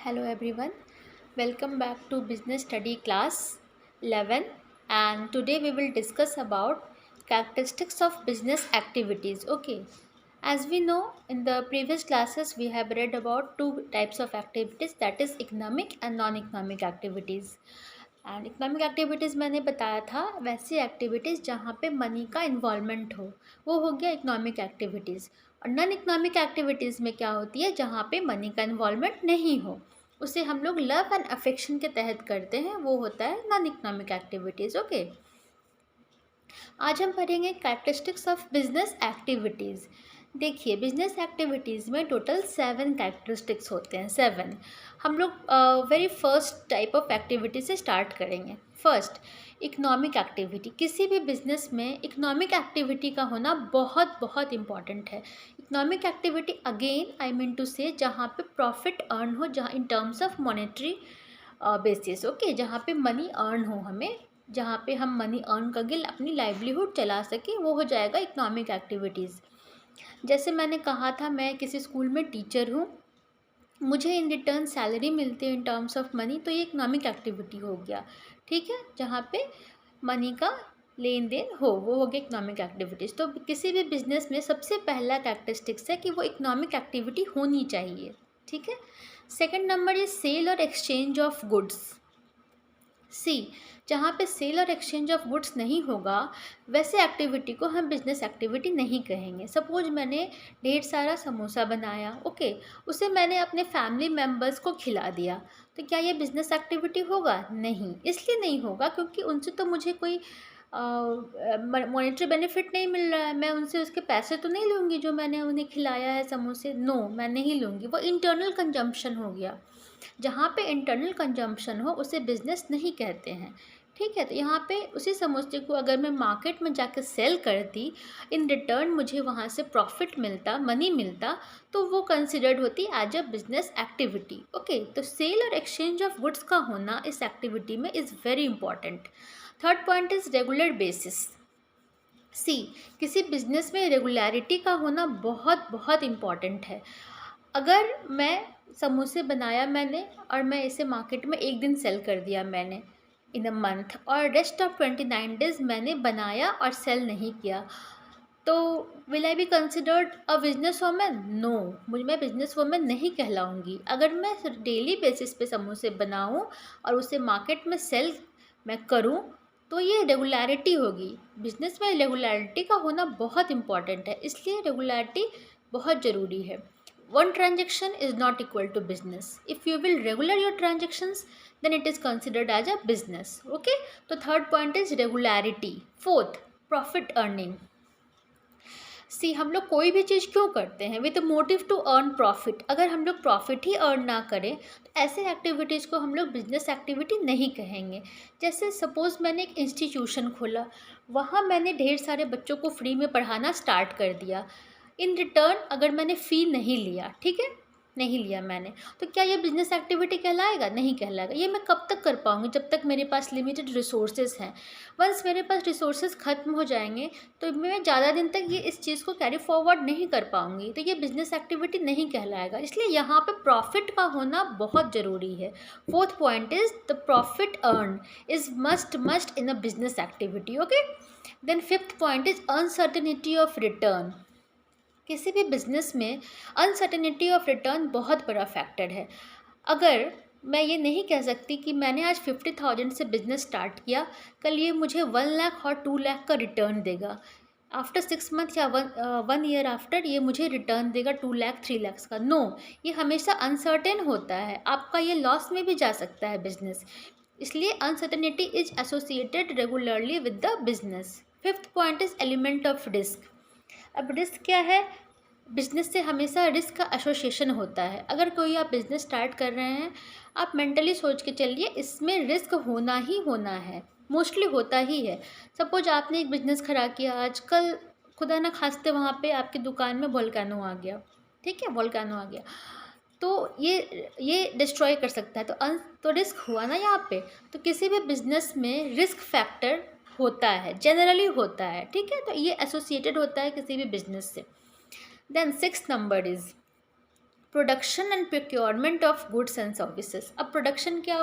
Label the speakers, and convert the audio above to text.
Speaker 1: Hello everyone, welcome back to Business Study Class 11 and today we will discuss about characteristics of business activities. Okay, as we know in the previous classes we have read about two types of activities, that is economic and non-economic activities. And economic activities मैंने बताया था वैसी activities जहाँ पे money का involvement वो हो गया इकोनॉमिक एक्टिविटीज़। और नॉन इकोनॉमिक एक्टिविटीज़ में क्या होती है, जहाँ पे मनी का इन्वॉल्वमेंट नहीं हो, उसे हम लोग लव एंड अफेक्शन के तहत करते हैं, वो होता है नॉन इकोनॉमिक एक्टिविटीज़। ओके, आज हम पढ़ेंगे कैरेक्टरिस्टिक्स ऑफ बिजनेस एक्टिविटीज़। देखिए, बिजनेस एक्टिविटीज़ में टोटल 7 कैरेक्टरिस्टिक्स होते हैं, 7। हम लोग very first type of activity से स्टार्ट करेंगे। First, economic activity. किसी भी बिजनेस में इकोनॉमिक एक्टिविटी का होना बहुत बहुत इम्पॉर्टेंट है। Economic activity again I mean to say जहाँ पे प्रॉफिट अर्न हो, जहाँ in terms of monetary basis. Okay, जहाँ पे मनी अर्न हो, हमें जहाँ पे हम मनी अर्न करके अपनी लाइवलीहुड चला सकें, वो हो जाएगा इकोनॉमिक एक्टिविटीज़। जैसे मैंने कहा था, मैं किसी स्कूल में टीचर हूँ, मुझे इन रिटर्न सैलरी मिलती है इन टर्म्स ऑफ मनी, तो ये इकोनॉमिक एक्टिविटी हो गया। ठीक है, जहाँ पे मनी का लेन देन हो, वो हो गया इकोनॉमिक एक्टिविटीज़। तो किसी भी बिजनेस में सबसे पहला कैरेक्टरिस्टिक्स है कि वो इकोनॉमिक एक्टिविटी होनी चाहिए। ठीक है। सेकंड नंबर इज सेल और एक्सचेंज ऑफ गुड्स। सी, जहाँ पे सेल और एक्सचेंज ऑफ गुड्स नहीं होगा, वैसे एक्टिविटी को हम बिजनेस एक्टिविटी नहीं कहेंगे। सपोज मैंने ढेर सारा समोसा बनाया, ओके, उसे मैंने अपने फैमिली मेम्बर्स को खिला दिया, तो क्या ये बिजनेस एक्टिविटी होगा? नहीं। इसलिए नहीं होगा क्योंकि उनसे तो मुझे कोई मॉनेटरी बेनिफिट नहीं मिल रहा है। मैं उनसे उसके पैसे तो नहीं लूँगी जो मैंने उन्हें खिलाया है समोसे। नो, मैं नहीं लूँगी। वो इंटरनल कंजम्पशन हो गया। जहाँ पे इंटरनल कंजम्पशन हो उसे बिज़नेस नहीं कहते हैं। ठीक है, तो यहाँ पे उसी समोसे को अगर मैं मार्केट में जाकर सेल करती, इन रिटर्न मुझे वहाँ से प्रॉफिट मिलता, मनी मिलता, तो वो कंसिडर्ड होती as a business activity. Okay, तो सेल और एक्सचेंज ऑफ गुड्स का होना इस एक्टिविटी में is very important. Third point is regular basis. See, किसी बिजनेस में रेगुलरिटी का होना बहुत बहुत इम्पॉर्टेंट है। अगर मैं समोसे बनाया मैंने और मैं इसे मार्केट में एक दिन सेल कर दिया मैंने इन अ मंथ, और रेस्ट ऑफ 29 डेज़ मैंने बनाया और सेल नहीं किया, तो will I be considered a business women? No, मैं बिजनेस वोमेन नहीं कहलाऊँगी। अगर मैं डेली बेसिस पे समोसे बनाऊँ और उसे मार्केट में सेल मैं करूँ, तो ये रेगुलरिटी होगी। बिजनेस में रेगुलरिटी का होना बहुत इम्पॉर्टेंट है, इसलिए रेगुलरिटी बहुत ज़रूरी है। One transaction is not equal to business. If you will regular your transactions, then it is considered as a business. Okay, तो third point is regularity. Fourth, profit earning. सी, हम लोग कोई भी चीज़ क्यों करते हैं? With motive to earn profit. अगर हम लोग प्रॉफिट ही अर्न ना करें तो ऐसे एक्टिविटीज़ को हम लोग बिजनेस एक्टिविटी नहीं कहेंगे। जैसे सपोज़ मैंने एक इंस्टीट्यूशन खोला, वहाँ मैंने ढेर सारे बच्चों को फ्री में पढ़ाना स्टार्ट कर दिया। इन रिटर्न अगर मैंने फ़ी नहीं लिया, ठीक है, नहीं लिया मैंने, तो क्या ये बिजनेस एक्टिविटी कहलाएगा? नहीं कहलाएगा। ये मैं कब तक कर पाऊँगी? जब तक मेरे पास लिमिटेड रिसोर्सेज हैं। वंस मेरे पास रिसोर्सेज ख़त्म हो जाएंगे तो मैं ज़्यादा दिन तक ये इस चीज़ को कैरी फॉरवर्ड नहीं कर पाऊँगी, तो ये बिजनेस एक्टिविटी नहीं कहलाएगा। इसलिए यहाँ पे प्रॉफिट का होना बहुत ज़रूरी है। Fourth point is the profit earn is must in a business activity. Okay, then fifth point is uncertainty of return. किसी भी बिज़नेस में अनसर्टेनिटी ऑफ रिटर्न बहुत बड़ा फैक्टर है। अगर मैं ये नहीं कह सकती कि मैंने आज 50,000 से बिज़नेस स्टार्ट किया, कल ये मुझे 1 लाख और 2 लाख का रिटर्न देगा, आफ्टर 6 मंथ या 1 ईयर आफ्टर ये मुझे रिटर्न देगा 2 लाख 3 लाख का। नो, ये हमेशा अनसर्टेन होता है, आपका ये लॉस में भी जा सकता है बिज़नेस। इसलिए uncertainty is associated regularly with the business. Fifth point is element of risk. अब रिस्क क्या है? बिज़नेस से हमेशा रिस्क का एसोसिएशन होता है। अगर कोई आप बिज़नेस स्टार्ट कर रहे हैं, आप मेंटली सोच के चलिए इसमें रिस्क होना ही होना है, मोस्टली होता ही है। सपोज आपने एक बिज़नेस खड़ा किया, आजकल खुदा ना खास्ते वहाँ पे आपकी दुकान में वोल्केनो आ गया, ठीक है, वोल्केनो आ गया, तो ये डिस्ट्रॉय कर सकता है, तो रिस्क हुआ ना यहाँ पे। तो किसी भी बिज़नेस में रिस्क फैक्टर होता है, जनरली होता है, ठीक है, तो ये एसोसिएटेड होता है किसी भी बिज़नेस से। Then sixth number is production and procurement of goods and services. अब प्रोडक्शन क्या